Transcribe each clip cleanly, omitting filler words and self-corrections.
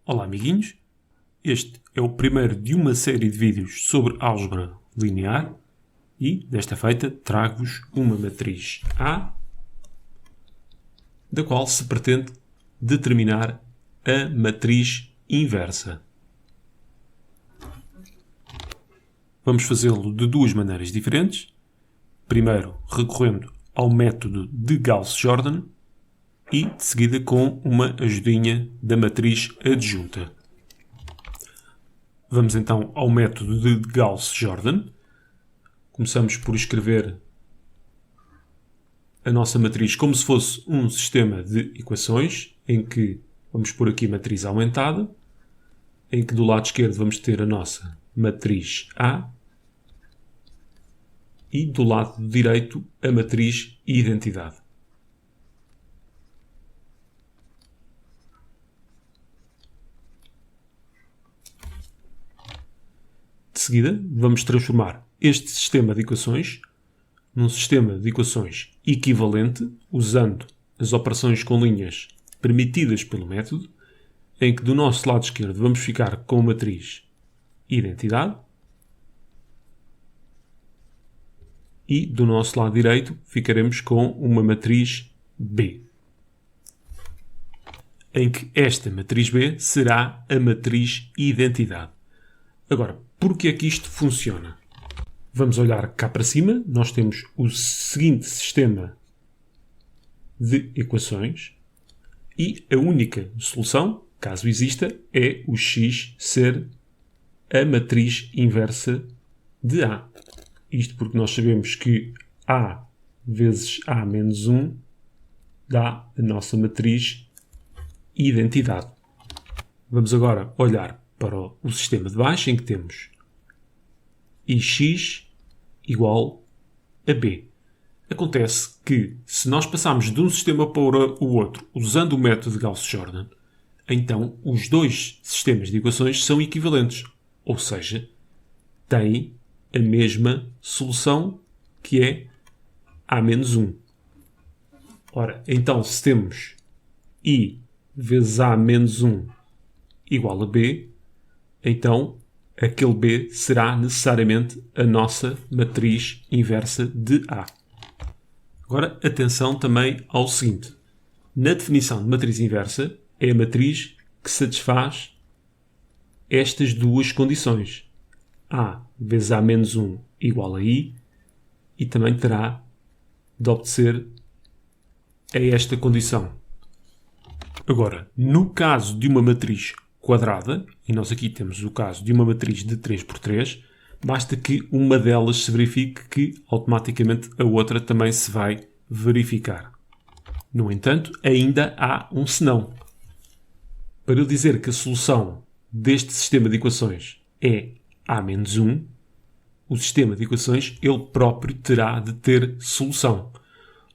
Olá amiguinhos, este é o primeiro de uma série de vídeos sobre álgebra linear e, desta feita, trago-vos uma matriz A, da qual se pretende determinar a matriz inversa. Vamos fazê-lo de duas maneiras diferentes. Primeiro, recorrendo ao método de Gauss-Jordan e, de seguida, com uma ajudinha da matriz adjunta. Vamos então ao método de Gauss-Jordan. Começamos por escrever a nossa matriz como se fosse um sistema de equações, em que vamos pôr aqui matriz aumentada, em que do lado esquerdo vamos ter a nossa matriz A e do lado direito a matriz identidade. De seguida, vamos transformar este sistema de equações num sistema de equações equivalente, usando as operações com linhas permitidas pelo método, em que do nosso lado esquerdo vamos ficar com a matriz identidade e do nosso lado direito ficaremos com uma matriz B, em que esta matriz B será a matriz identidade. Agora, por que é que isto funciona? Vamos olhar cá para cima. Nós temos o seguinte sistema de equações e a única solução, caso exista, é o x ser a matriz inversa de A. Isto porque nós sabemos que A vezes A menos 1 dá a nossa matriz identidade. Vamos agora olhar para o sistema de baixo, em que temos ix igual a b. Acontece que, se nós passarmos de um sistema para o outro usando o método de Gauss-Jordan, então os dois sistemas de equações são equivalentes, ou seja, têm a mesma solução, que é A menos 1. Ora, então se temos I vezes A menos 1 igual a B, então aquele B será necessariamente a nossa matriz inversa de A. Agora, atenção também ao seguinte. Na definição de matriz inversa, é a matriz que satisfaz estas duas condições. A vezes A menos 1 igual a I, e também terá de obedecer a esta condição. Agora, no caso de uma matriz quadrada, e nós aqui temos o caso de uma matriz de 3x3, basta que uma delas se verifique que automaticamente a outra também se vai verificar. No entanto, ainda há um senão. Para eu dizer que a solução deste sistema de equações é A menos 1, o sistema de equações ele próprio terá de ter solução.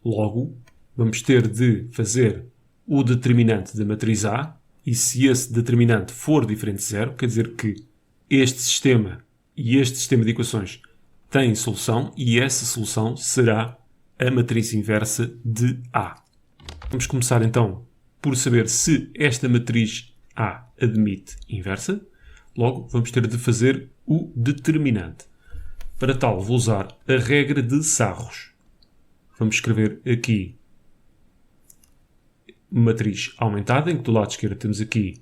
Logo, vamos ter de fazer o determinante da matriz A, e se esse determinante for diferente de zero, quer dizer que este sistema e este sistema de equações têm solução, e essa solução será a matriz inversa de A. Vamos começar então por saber se esta matriz A admite inversa. Logo, vamos ter de fazer o determinante. Para tal, vou usar a regra de Sarros. Vamos escrever aqui matriz aumentada, em que do lado esquerdo temos aqui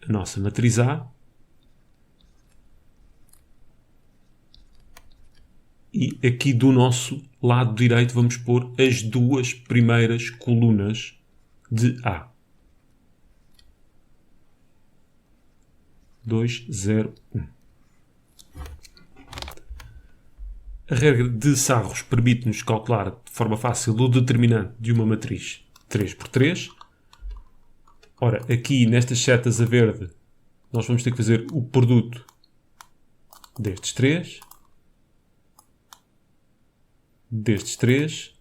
a nossa matriz A e aqui do nosso lado direito vamos pôr as duas primeiras colunas de A. 2, 0, 1. A regra de Sarros permite-nos calcular de forma fácil o determinante de uma matriz 3x3. Ora, aqui nestas setas a verde, nós vamos ter que fazer o produto destes 3, destes 3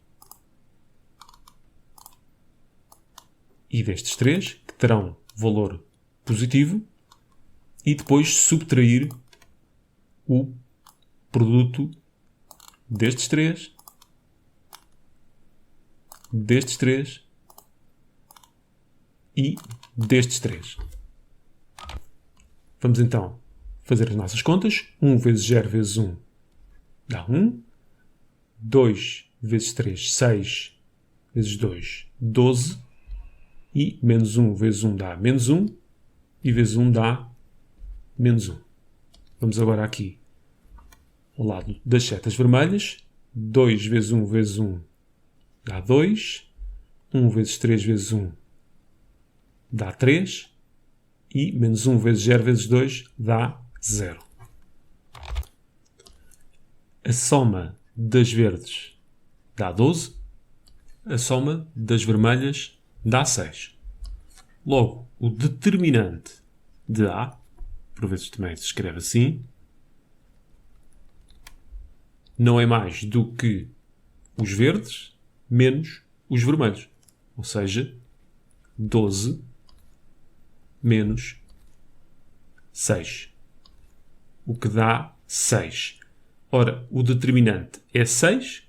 e destes 3, que terão valor positivo, e depois subtrair o produto destes 3, destes 3 e destes 3. Vamos então fazer as nossas contas. 1 vezes 0 vezes 1 dá 1. 2 vezes 3, 6 vezes 2, 12. E menos 1 vezes 1 dá menos 1. E vezes 1 dá menos 1. Vamos agora aqui ao lado das setas vermelhas. 2 vezes 1 vezes 1 dá 2. 1 vezes 3 vezes 1 dá 3. E menos 1 vezes 0 vezes 2 dá 0. A soma das verdes dá 12. A soma das vermelhas dá 6. Logo, o determinante de A, por vezes também se escreve assim, não é mais do que os verdes menos os vermelhos. Ou seja, 12 menos 6. O que dá 6. Ora, o determinante é 6.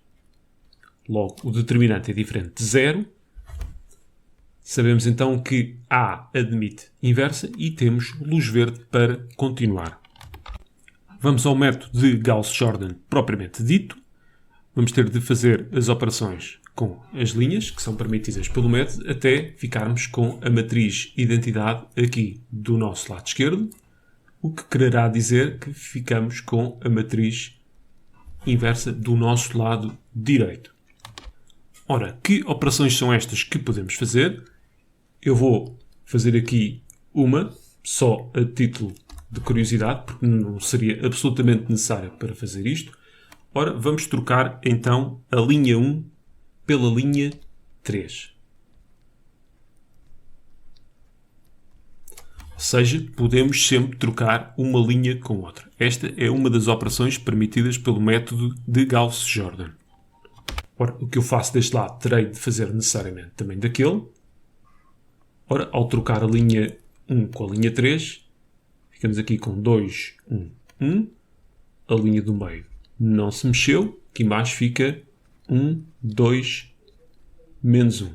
Logo, o determinante é diferente de 0. Sabemos então que A admite inversa e temos luz verde para continuar. Vamos ao método de Gauss-Jordan propriamente dito. Vamos ter de fazer as operações com as linhas que são permitidas pelo método até ficarmos com a matriz identidade aqui do nosso lado esquerdo, o que quererá dizer que ficamos com a matriz inversa do nosso lado direito. Ora, que operações são estas que podemos fazer? Eu vou fazer aqui uma, só a título de curiosidade, porque não seria absolutamente necessário para fazer isto. Ora, vamos trocar então a linha 1 pela linha 3. Ou seja, podemos sempre trocar uma linha com outra. Esta é uma das operações permitidas pelo método de Gauss-Jordan. Ora, o que eu faço deste lado terei de fazer necessariamente também daquele. Ora, ao trocar a linha 1 com a linha 3, ficamos aqui com 2, 1, 1. A linha do meio não se mexeu. Aqui embaixo fica 1, 2, menos 1.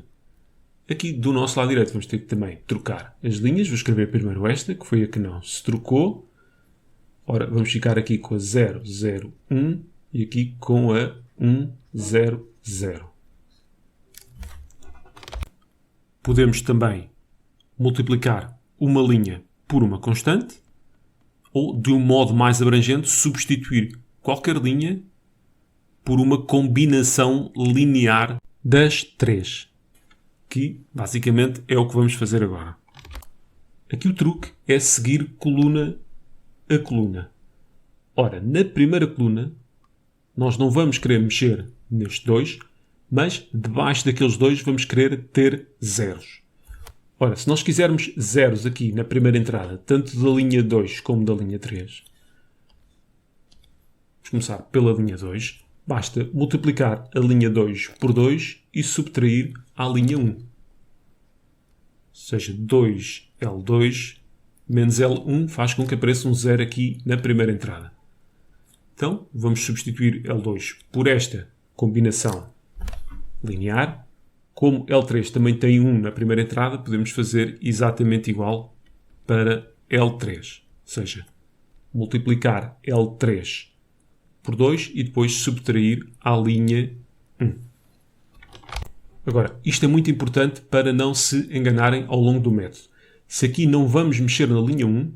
Aqui do nosso lado direito vamos ter que também trocar as linhas. Vou escrever primeiro esta, que foi a que não se trocou. Ora, vamos ficar aqui com a 0, 0, 1 e aqui com a 1, 0, 0. Podemos também multiplicar uma linha por uma constante ou, de um modo mais abrangente, substituir qualquer linha por uma combinação linear das três, que basicamente é o que vamos fazer agora. Aqui o truque é seguir coluna a coluna. Ora, na primeira coluna, nós não vamos querer mexer nestes dois, mas debaixo daqueles dois vamos querer ter zeros. Ora, se nós quisermos zeros aqui na primeira entrada, tanto da linha 2 como da linha 3, vamos começar pela linha 2, basta multiplicar a linha 2 por 2 e subtrair à linha 1. Ou seja, 2L2 menos L1 faz com que apareça um zero aqui na primeira entrada. Então, vamos substituir L2 por esta combinação linear. Como L3 também tem 1 na primeira entrada, podemos fazer exatamente igual para L3. Ou seja, multiplicar L3 por 2 e depois subtrair à linha 1. Agora, isto é muito importante para não se enganarem ao longo do método. Se aqui não vamos mexer na linha 1,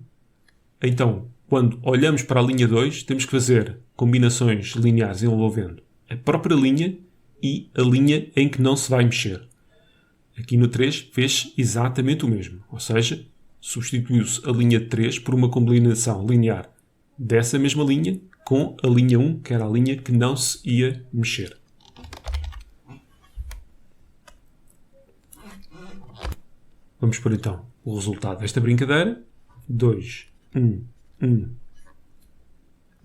então, quando olhamos para a linha 2, temos que fazer combinações lineares envolvendo a própria linha e a linha em que não se vai mexer. Aqui no 3 fez exatamente o mesmo. Ou seja, substituiu-se a linha 3 por uma combinação linear dessa mesma linha com a linha 1, que era a linha que não se ia mexer. Vamos por então o resultado desta brincadeira. 2, 1, 1,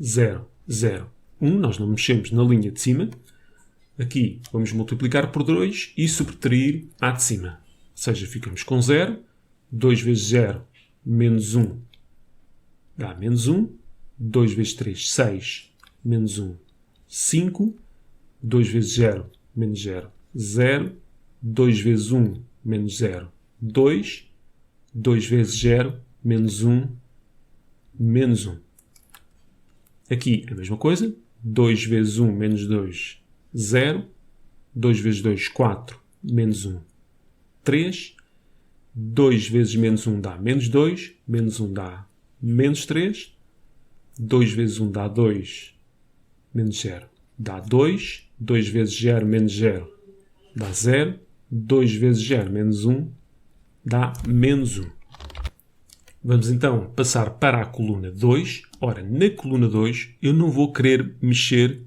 0, 0, 1. Nós não mexemos na linha de cima. Aqui vamos multiplicar por 2 e subtrair à de cima. Ou seja, ficamos com 0. 2 vezes 0 menos 1 dá menos 1. 2 vezes 3, 6. Menos 1, 5. 2 vezes 0 menos 0, 0. 2 vezes 1 menos 0, 2. 2 vezes 0 menos 1, menos 1. Aqui a mesma coisa. 2 vezes 1 menos 2, 0. 2 vezes 2, 4. Menos 1, 3. 2 vezes menos 1 dá menos 2. Menos 1 dá menos 3. 2 vezes 1 dá 2. Menos 0 dá 2. 2 vezes 0 menos 0 dá 0. 2 vezes 0 menos 1 dá menos 1. Vamos então passar para a coluna 2. Ora, na coluna 2 eu não vou querer mexer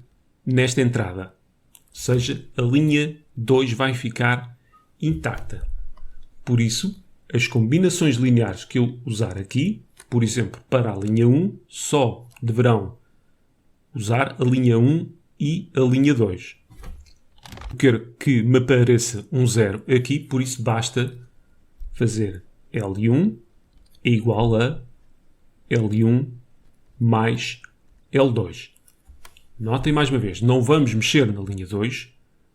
nesta entrada. Ou seja, a linha 2 vai ficar intacta. Por isso, as combinações lineares que eu usar aqui, por exemplo, para a linha 1, só deverão usar a linha 1 e a linha 2. Eu quero que me apareça um 0 aqui, por isso basta fazer L1 é igual a L1 mais L2. Notem mais uma vez, não vamos mexer na linha 2,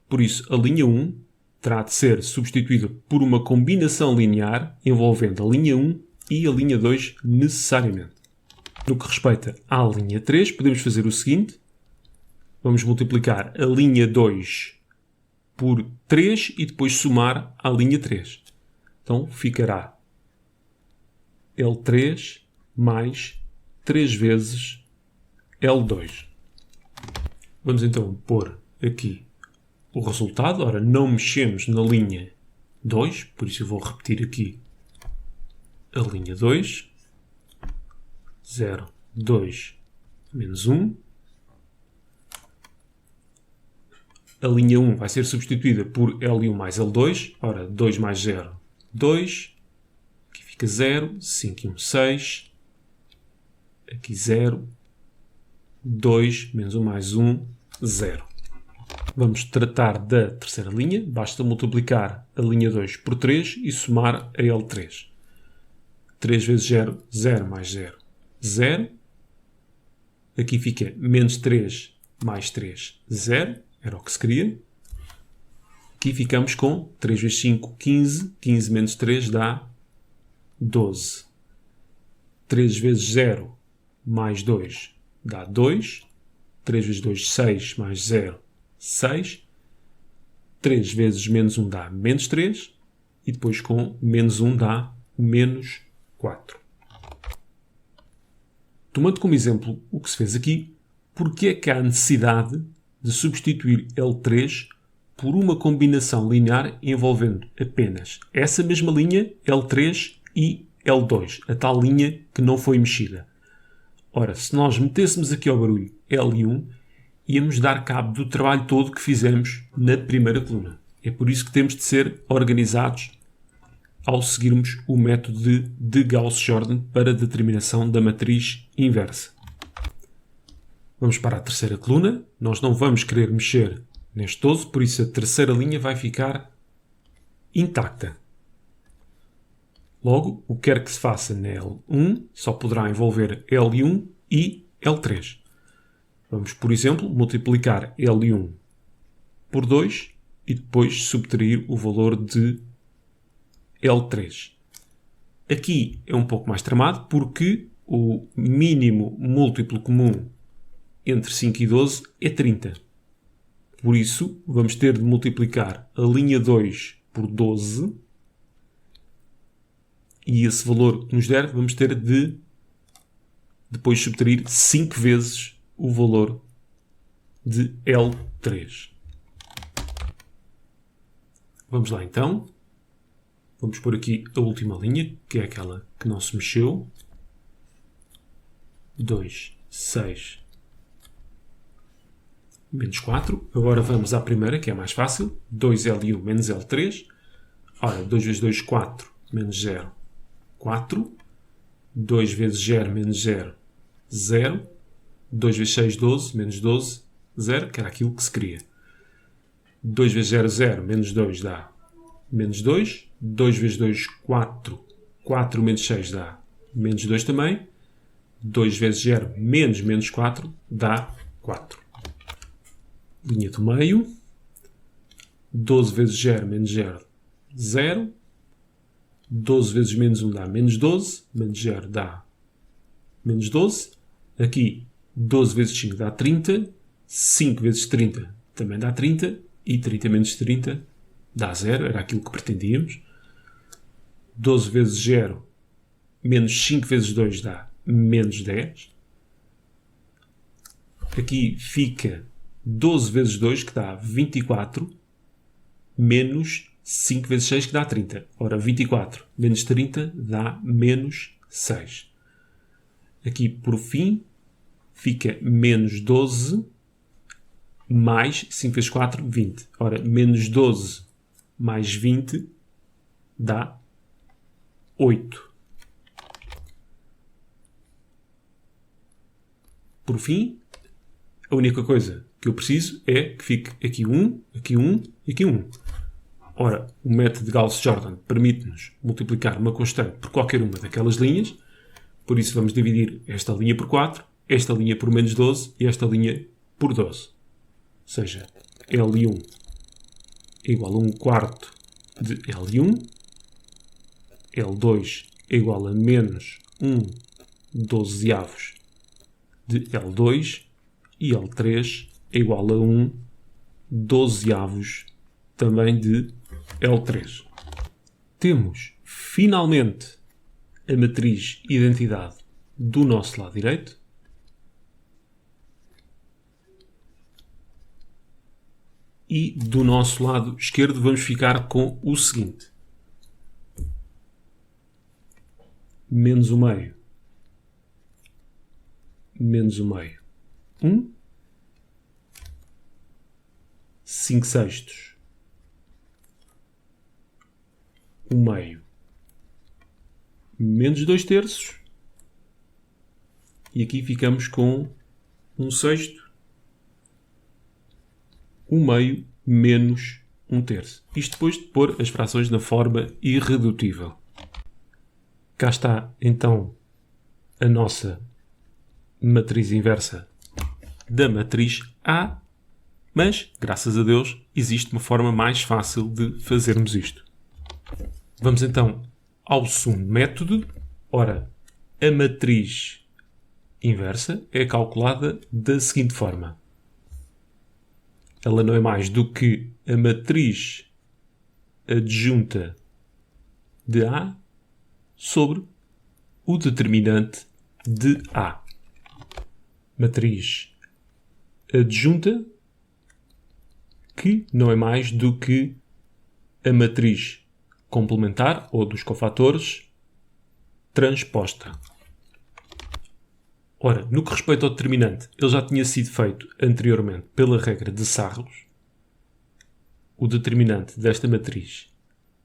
por isso a linha 1 terá de ser substituída por uma combinação linear envolvendo a linha 1 e a linha 2 necessariamente. No que respeita à linha 3, podemos fazer o seguinte. Vamos multiplicar a linha 2 por 3 e depois somar a linha 3. Então ficará L3 mais 3 vezes L2. Vamos então pôr aqui o resultado. Ora, não mexemos na linha 2, por isso eu vou repetir aqui a linha 2. 0, 2, menos 1. A linha 1 vai ser substituída por L1 mais L2. Ora, 2 mais 0, 2. Aqui fica 0, 5 e 1, 6. Aqui 0, 2, menos 1 mais 1, 0. Vamos tratar da terceira linha. Basta multiplicar a linha 2 por 3 e somar a L3. 3 vezes 0, 0 mais 0, 0. Aqui fica menos 3 mais 3, 0. Era o que se queria. Aqui ficamos com 3 vezes 5, 15. 15 menos 3 dá 12. 3 vezes 0 mais 2 dá 2. 3 vezes 2, 6 mais 0, 6. 3 vezes menos 1 dá menos 3. E depois com menos 1 dá menos 4. Tomando como exemplo o que se fez aqui, porque é que há necessidade de substituir L3 por uma combinação linear envolvendo apenas essa mesma linha, L3 e L2, a tal linha que não foi mexida? Ora, se nós metêssemos aqui ao barulho L1, íamos dar cabo do trabalho todo que fizemos na primeira coluna. É por isso que temos de ser organizados ao seguirmos o método de Gauss-Jordan para a determinação da matriz inversa. Vamos para a terceira coluna. Nós não vamos querer mexer neste 12, por isso a terceira linha vai ficar intacta. Logo, o que quer que se faça na L1 só poderá envolver L1 e L3. Vamos, por exemplo, multiplicar L1 por 2 e depois subtrair o valor de L3. Aqui é um pouco mais tramado porque o mínimo múltiplo comum entre 5 e 12 é 30. Por isso, vamos ter de multiplicar a linha 2 por 12 e esse valor que nos der, vamos ter de depois subtrair 5 vezes o valor de L3. Vamos lá então. Vamos pôr aqui a última linha, que é aquela que não se mexeu. 2, 6, menos 4. Agora vamos à primeira, que é mais fácil. 2L1 menos L3. Ora, 2 vezes 2, 4, menos 0, 4. 2 vezes 0 menos 0, 0. 2 vezes 6, 12, menos 12, 0, que era aquilo que se queria. 2 vezes 0, 0, menos 2 dá menos 2. 2 vezes 2, 4. 4 menos 6 dá menos 2 também. 2 vezes 0 menos menos 4 dá 4. Linha do meio. 12 vezes 0 menos 0, 0. 12 vezes menos 1 dá menos 12. Menos 0 dá menos 12. Aqui 12 vezes 5 dá 30. 5 vezes 30 também dá 30. E 30 menos 30 dá 0. Era aquilo que pretendíamos. 12 vezes 0 menos 5 vezes 2 dá menos 10. Aqui fica 12 vezes 2, que dá 24, menos 5 vezes 6, que dá 30. Ora, 24 menos 30 dá menos 6. Aqui, por fim, fica menos 12 mais 5 vezes 4, 20. Ora, menos 12 mais 20 dá 8. Por fim, a única coisa que eu preciso é que fique aqui 1, aqui 1 e aqui 1. Ora, o método de Gauss-Jordan permite-nos multiplicar uma constante por qualquer uma daquelas linhas. Por isso vamos dividir esta linha por 4, esta linha por menos 12 e esta linha por 12. Ou seja, L1 igual a 1 quarto de L1. L2 igual a menos 1 dozeavos de L2. E L3 é igual a 1 dozeavos também de L3. Temos, finalmente, a matriz identidade do nosso lado direito. E do nosso lado esquerdo vamos ficar com o seguinte. Menos o meio. Menos o meio. 1. 5 sextos. O meio. Menos 2 terços. E aqui ficamos com 1 sexto. O meio menos 1 terço. Isto depois de pôr as frações na forma irredutível. Cá está, então, a nossa matriz inversa da matriz A, mas, graças a Deus, existe uma forma mais fácil de fazermos isto. Vamos então ao segundo método. Ora, a matriz inversa é calculada da seguinte forma. Ela não é mais do que a matriz adjunta de A sobre o determinante de A. Matriz adjunta, que não é mais do que a matriz complementar, ou dos cofatores, transposta. Ora, no que respeita ao determinante, ele já tinha sido feito anteriormente pela regra de Sarlos. O determinante desta matriz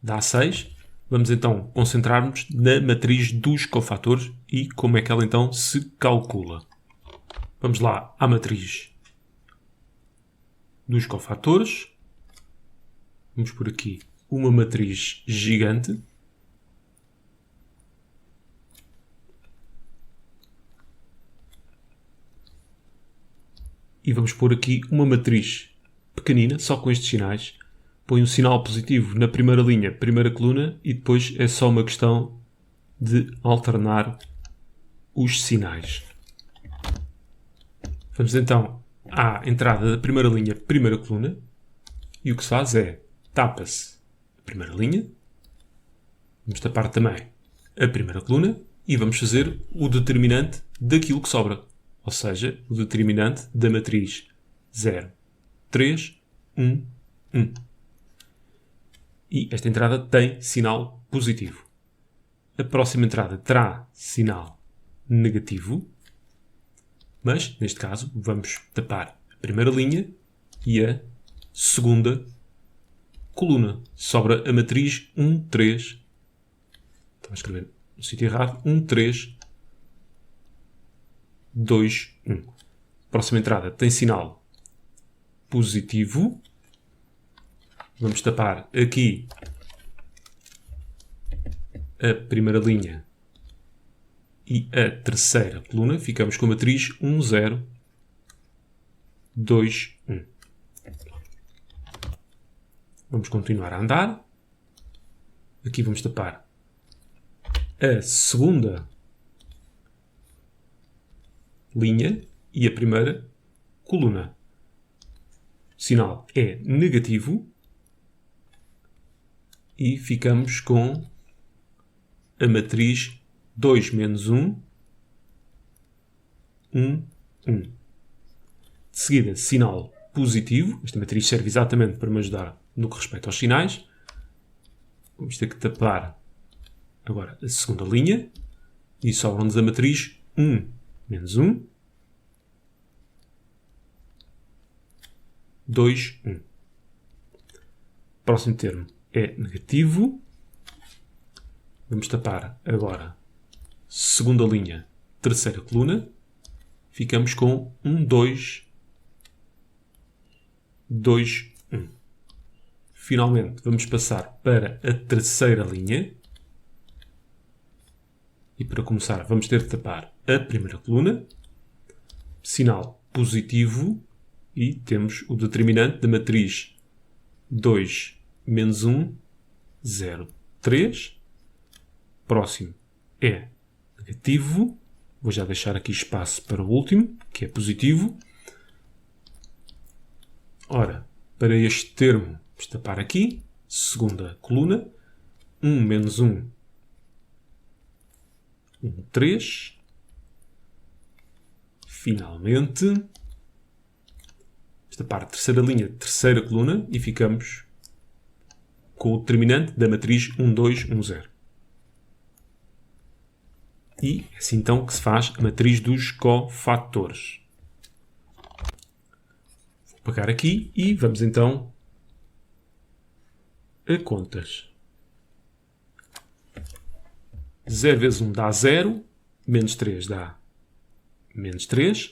dá 6. Vamos então concentrar-nos na matriz dos cofatores e como é que ela então se calcula. Vamos lá à matriz dos cofatores. Vamos por aqui uma matriz gigante. E vamos pôr aqui uma matriz pequenina, só com estes sinais. Põe um sinal positivo na primeira linha, primeira coluna, e depois é só uma questão de alternar os sinais. Vamos então à entrada da primeira linha, primeira coluna, e o que se faz é tapa-se a primeira linha, vamos tapar também a primeira coluna e vamos fazer o determinante daquilo que sobra, ou seja, o determinante da matriz 0, 3, 1, 1. E esta entrada tem sinal positivo. A próxima entrada terá sinal negativo, mas, neste caso, vamos tapar a primeira linha e a segunda coluna. Sobra a matriz 1, 3. Estava a escrever no sítio errado. 1, 3, 2, 1. A próxima entrada tem sinal positivo. Vamos tapar aqui a primeira linha e a terceira coluna. Ficamos com a matriz 1, 0, 2, 1. Vamos continuar a andar. Aqui vamos tapar a segunda linha e a primeira coluna. O sinal é negativo e ficamos com a matriz 2 menos 1, 1, 1. De seguida, sinal positivo. Esta matriz serve exatamente para me ajudar no que respeita aos sinais. Vamos ter que tapar agora a segunda linha e sobra-nos a matriz 1 menos 1, 2, 1. Próximo termo é negativo. Vamos tapar agora segunda linha, terceira coluna. Ficamos com 1, 2, 2, 1. Finalmente, vamos passar para a terceira linha. E para começar, vamos ter de tapar a primeira coluna. Sinal positivo. E temos o determinante da matriz 2 menos 1, 0, 3. Próximo é negativo. Vou já deixar aqui espaço para o último, que é positivo. Ora, para este termo, vamos tapar aqui. Segunda coluna. 1 menos 1, 1, 3. Finalmente, tapar a terceira linha, terceira coluna e ficamos com o determinante da matriz 1, 2, 1, 0. E é assim então que se faz a matriz dos cofatores. Vou apagar aqui e vamos então a contas. 0 vezes 1 dá 0, menos 3 dá menos 3,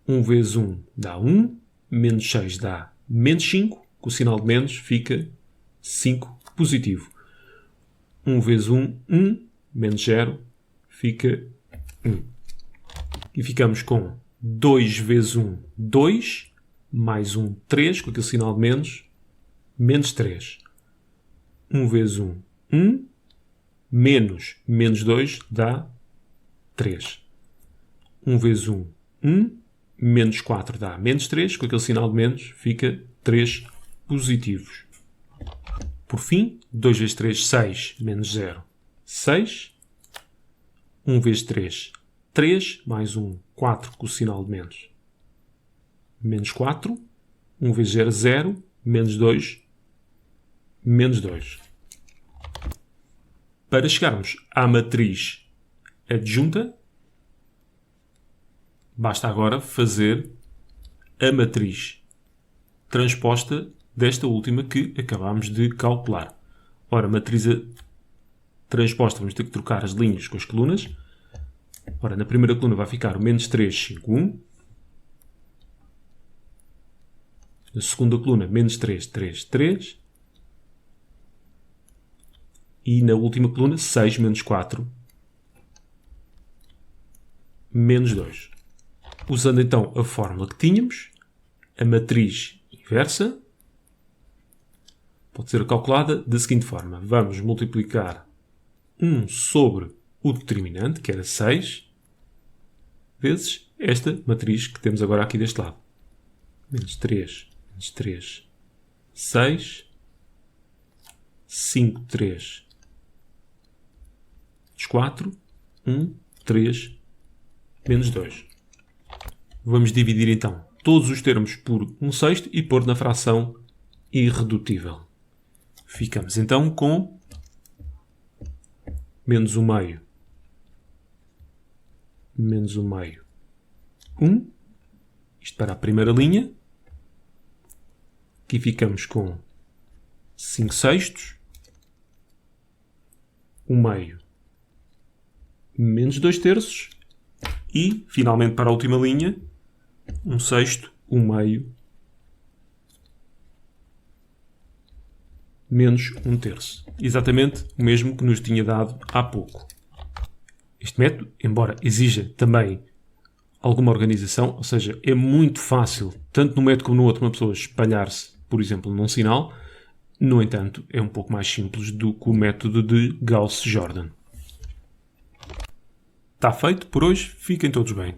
1 vezes 1 dá 1, menos 6 dá menos 5, com o sinal de menos fica 5 positivo. 1 vezes 1, 1, menos 0 fica 1. E ficamos com 2 vezes 1, 2, mais 1, 3, com aquele sinal de menos, menos 3. 1 vezes 1, 1, menos 2 dá 3. 1 vezes 1, 1, menos 4 dá menos 3, com aquele sinal de menos fica 3 positivos. Por fim, 2 vezes 3, 6, menos 0, 6. 1 vezes 3, 3, mais 1, 4, com o sinal de menos, menos 4. 1 vezes 0, 0, menos 2, menos 2. Para chegarmos à matriz adjunta, basta agora fazer a matriz transposta desta última que acabámos de calcular. Ora, a matriz transposta, vamos ter que trocar as linhas com as colunas. Ora, na primeira coluna vai ficar o menos 3, 5, 1. Na segunda coluna, menos 3, 3, 3. E na última coluna, 6, menos 4, menos 2. Usando então a fórmula que tínhamos, a matriz inversa pode ser calculada da seguinte forma. Vamos multiplicar 1 sobre o determinante, que era 6, vezes esta matriz que temos agora aqui deste lado. Menos 3, 6, 5, 3, 4, 1, 3, menos 2. Vamos dividir então todos os termos por 1/6 e pôr na fração irredutível. Ficamos então com menos 1/2, menos 1/2, 1. Isto para a primeira linha. Aqui ficamos com 5/6, 1/2, menos 2/3. E, finalmente, para a última linha, 1/6, 1/2, menos 1/3. Exatamente o mesmo que nos tinha dado há pouco. Este método, embora exija também alguma organização, ou seja, é muito fácil, tanto no método como no outro, uma pessoa espalhar-se, por exemplo, num sinal. No entanto, é um pouco mais simples do que o método de Gauss-Jordan. Está feito por hoje. Fiquem todos bem.